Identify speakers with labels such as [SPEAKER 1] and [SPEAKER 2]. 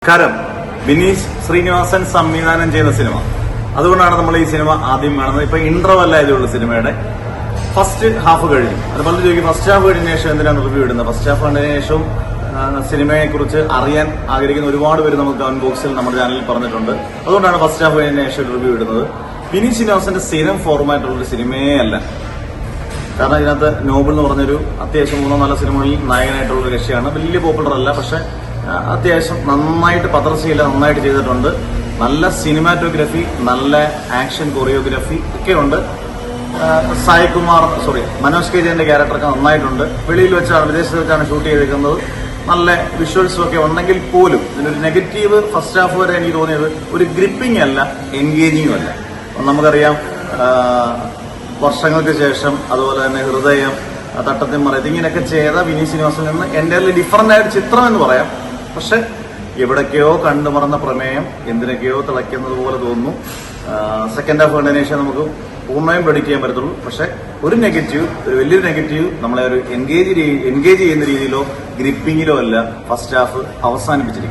[SPEAKER 1] നമസ്കാരം. വിനീഷ് ശ്രീനിവാസൻ സംവിധാനം ചെയ്ത സിനിമ. അതുകൊണ്ടാണ് നമ്മൾ ഈ സിനിമ ആദ്യം കാണുന്നത്. ഇപ്പൊ ഇന്റർവെൽ ആയതുള്ളൂ സിനിമയുടെ. ഫസ്റ്റ് ഹാഫ് കഴിഞ്ഞു. അതുപോലെ ചോദിക്കും ഫസ്റ്റ് ഹാഫ് കഴിഞ്ഞ ശേഷം എന്തിനാണ് റിവ്യൂ ഇടുന്നത്? ഫസ്റ്റ് ഹാഫ് കണ്ടതിന് ശേഷവും സിനിമയെ കുറിച്ച് അറിയാൻ ആഗ്രഹിക്കുന്ന ഒരുപാട് പേര് നമുക്ക് കമന്റ് ബോക്സിൽ നമ്മുടെ ചാനലിൽ പറഞ്ഞിട്ടുണ്ട്. അതുകൊണ്ടാണ് ഫസ്റ്റ് ഹാഫ് കഴിഞ്ഞ ശേഷം റിവ്യൂ ഇടുന്നത്. വിനീഷ് ശ്രീനിവാസന്റെ സ്ഥിരം ഫോർമാറ്റുള്ളൊരു സിനിമയേ അല്ല. കാരണം ഇതിനകത്ത് നോബിൾ എന്ന് പറഞ്ഞൊരു അത്യാവശ്യം 3-4 സിനിമകളിൽ നായകനായിട്ടുള്ള കക്ഷിയാണ്. വലിയ പോപ്പുലർ അല്ല, പക്ഷെ അത്യാവശ്യം നന്നായിട്ട് പത്രശീല നന്നായിട്ട് ചെയ്തിട്ടുണ്ട്. നല്ല സിനിമാറ്റോഗ്രഫി, നല്ല ആക്ഷൻ കൊറിയോഗ്രഫി ഒക്കെ ഉണ്ട്. മനോജ് കെ ജയന്റെ ക്യാരക്ടറൊക്കെ നന്നായിട്ടുണ്ട്. വെളിയിൽ വെച്ചാണ്, വിദേശത്ത് വെച്ചാണ് ഷൂട്ട് ചെയ്തിരിക്കുന്നത്. നല്ല വിഷ്വൽസും ഒക്കെ ഉണ്ടെങ്കിൽ പോലും ഇതിനൊരു നെഗറ്റീവ് ഫസ്റ്റ് ഹാഫ് വരെ എനിക്ക് തോന്നിയത് ഒരു ഗ്രിപ്പിംഗ് അല്ല, എൻഗേജിങ്ങും അല്ല. നമുക്കറിയാം വർഷങ്ങൾക്ക് ശേഷം അതുപോലെ തന്നെ ഹൃദയം, തട്ടത്തിൻ മറയത്ത് ഇങ്ങനെയൊക്കെ ചെയ്ത വിനീത് ശ്രീനിവാസനിൽ നിന്ന് എൻ്റയർലി ഡിഫറൻ്റ് ആയ ചിത്രം എന്ന് പറയാം. പക്ഷെ എവിടൊക്കെയോ കണ്ടുമറന്ന പ്രമേയം എന്തിനൊക്കെയോ തിളയ്ക്കുന്നത് പോലെ തോന്നുന്നു. സെക്കൻഡ് ഹാഫ് കണ്ടതിന് ശേഷം നമുക്ക് പൂർണ്ണമായും പ്രെഡിക്റ്റ് ചെയ്യാൻ പറ്റത്തുള്ളൂ. പക്ഷെ ഒരു വലിയൊരു നെഗറ്റീവ് നമ്മളെ ഒരു എൻഗേജ് ചെയ്യുന്ന രീതിയിലോ ഗ്രിപ്പിങ്ങിലോ അല്ല ഫസ്റ്റ് ഹാഫ് അവസാനിപ്പിച്ചിരിക്കുന്നത്.